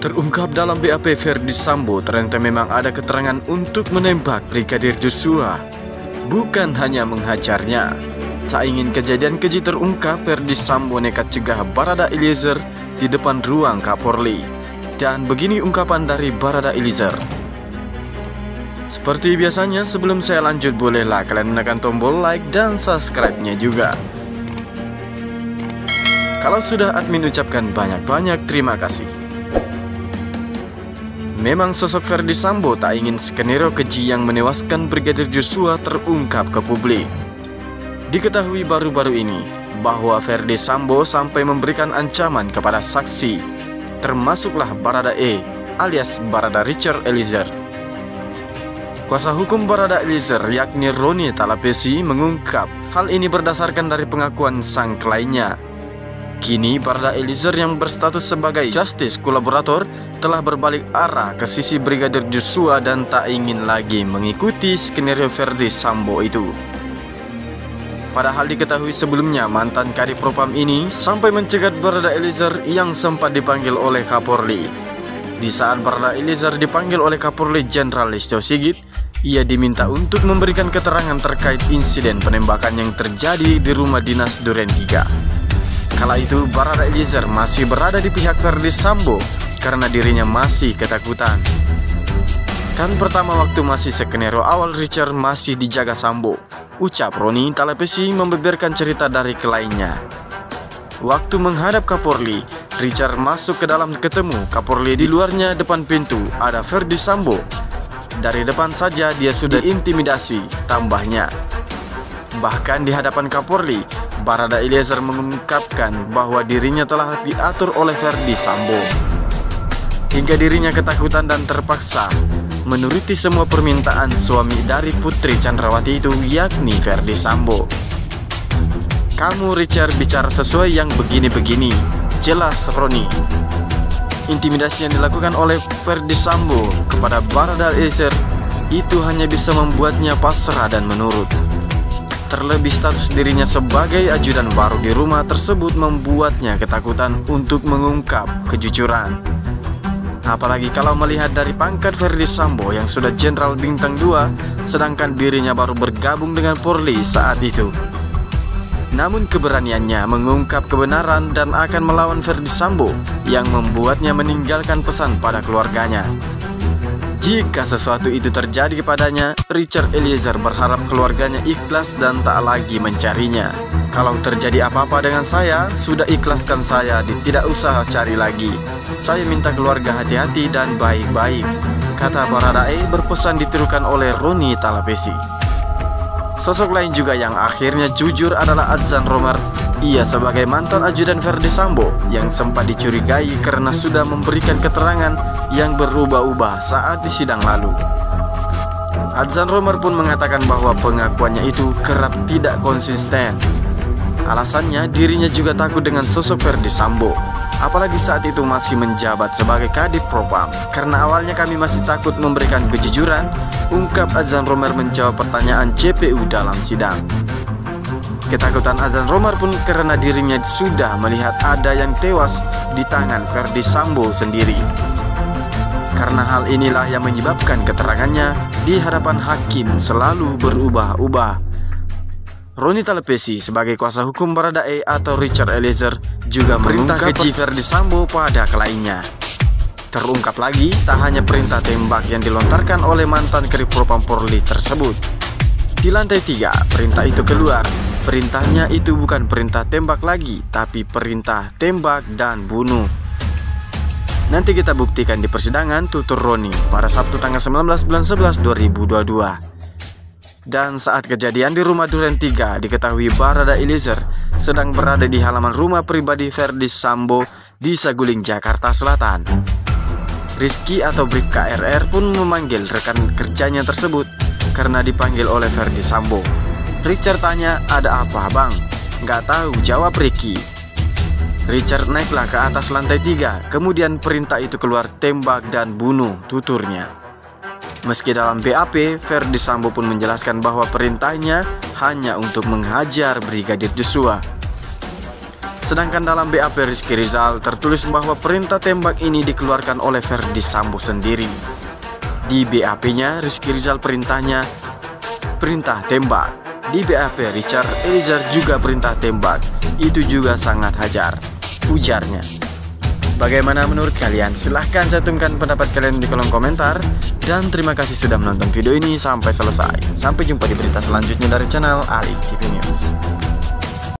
Terungkap dalam BAP Verdi Sambo, ternyata memang ada keterangan untuk menembak Brigadir Joshua, bukan hanya menghajarnya. Tak ingin kejadian keji terungkap, Verdi Sambo nekat cegah Barada Eliezer di depan ruang Kapolri. Dan begini ungkapan dari Barada Eliezer. Seperti biasanya, sebelum saya lanjut, bolehlah kalian menekan tombol like dan subscribe-nya juga. Kalau sudah, admin ucapkan banyak-banyak terima kasih. Memang sosok Verdi Sambo tak ingin skenario keji yang menewaskan Brigadir Joshua terungkap ke publik. Diketahui baru-baru ini bahwa Verdi Sambo sampai memberikan ancaman kepada saksi, termasuklah Barada E alias Barada Richard Eliezer. Kuasa hukum Barada Eliezer yakni Roni Talapesi mengungkap hal ini berdasarkan dari pengakuan sang kliennya. Kini Barada Eliezer yang berstatus sebagai justice kolaborator telah berbalik arah ke sisi Brigadir Joshua dan tak ingin lagi mengikuti skenario Verdi Sambo itu. Padahal diketahui sebelumnya mantan Kadipropam ini sampai mencegat Barada Eliezer yang sempat dipanggil oleh Kapolri. Di saat Barada Eliezer dipanggil oleh Kapolri Jenderal Listio Sigit, ia diminta untuk memberikan keterangan terkait insiden penembakan yang terjadi di rumah dinas Duren 3. Kala itu Barada Eliezer masih berada di pihak Verdi Sambo karena dirinya masih ketakutan. Kan pertama waktu masih skenario awal Richard masih dijaga Sambo, ucap Roni Talapesi membeberkan cerita dari kliennya. Waktu menghadap Kapolri, Richard masuk ke dalam ketemu Kapolri. Di luarnya depan pintu ada Verdi Sambo. Dari depan saja dia sudah intimidasi, tambahnya. Bahkan di hadapan Kapolri, Barada Eliezer mengungkapkan bahwa dirinya telah diatur oleh Verdi Sambo, hingga dirinya ketakutan dan terpaksa menuruti semua permintaan suami dari Putri Chandrawati itu, yakni Verdi Sambo. Kamu Richard bicara sesuai yang begini-begini, jelas Roni. Intimidasi yang dilakukan oleh Verdi Sambo kepada Barada Eliezer itu hanya bisa membuatnya pasrah dan menurut. Terlebih status dirinya sebagai ajudan baru di rumah tersebut membuatnya ketakutan untuk mengungkap kejujuran. Apalagi kalau melihat dari pangkat Verdi Sambo yang sudah Jenderal Bintang 2, sedangkan dirinya baru bergabung dengan Polri saat itu. Namun keberaniannya mengungkap kebenaran dan akan melawan Verdi Sambo yang membuatnya meninggalkan pesan pada keluarganya. Jika sesuatu itu terjadi kepadanya, Richard Eliezer berharap keluarganya ikhlas dan tak lagi mencarinya. Kalau terjadi apa-apa dengan saya, sudah ikhlaskan saya, tidak usah cari lagi. Saya minta keluarga hati-hati dan baik-baik, kata Barada E berpesan ditirukan oleh Roni Talapesi. Sosok lain juga yang akhirnya jujur adalah Adzan Romer. Ia sebagai mantan ajudan Verdi Sambo yang sempat dicurigai karena sudah memberikan keterangan yang berubah-ubah saat di sidang lalu. Adzan Romer pun mengatakan bahwa pengakuannya itu kerap tidak konsisten. Alasannya dirinya juga takut dengan sosok Verdi Sambo, apalagi saat itu masih menjabat sebagai Kadipropam. Karena awalnya kami masih takut memberikan kejujuran, ungkap Adzan Romer menjawab pertanyaan JPU dalam sidang. Ketakutan Adzan Romer pun karena dirinya sudah melihat ada yang tewas di tangan Verdi Sambo sendiri. Karena hal inilah yang menyebabkan keterangannya di hadapan hakim selalu berubah-ubah. Roni Talapesi sebagai kuasa hukum Barada E atau Richard Eliezer juga merintah keji Verdi Sambo pada kliennya. Terungkap lagi, tak hanya perintah tembak yang dilontarkan oleh mantan Kadipropam Polri tersebut. Di lantai 3, perintah itu keluar. Perintahnya itu bukan perintah tembak lagi, tapi perintah tembak dan bunuh. Nanti kita buktikan di persidangan, tutur Roni pada Sabtu tanggal 19 bulan 11 2022. Dan saat kejadian di rumah Duren 3, diketahui Barada Eliezer sedang berada di halaman rumah pribadi Verdi Sambo di Saguling, Jakarta Selatan. Rizky atau Bribka RR pun memanggil rekan kerjanya tersebut karena dipanggil oleh Verdi Sambo. Richard tanya, ada apa bang? Nggak tahu, jawab Ricky. Richard naiklah ke atas lantai 3, kemudian perintah itu keluar, tembak dan bunuh, tuturnya. Meski dalam BAP, Verdi Sambo pun menjelaskan bahwa perintahnya hanya untuk menghajar Brigadir Joshua. Sedangkan dalam BAP Rizky Rizal tertulis bahwa perintah tembak ini dikeluarkan oleh Verdi Sambo sendiri. Di BAP-nya Rizky Rizal perintahnya perintah tembak. Di BAP Richard Eliezer juga perintah tembak. Itu juga sangat hajar, ujarnya. Bagaimana menurut kalian? Silahkan cantumkan pendapat kalian di kolom komentar. Dan terima kasih sudah menonton video ini sampai selesai. Sampai jumpa di berita selanjutnya dari channel Ali TV News.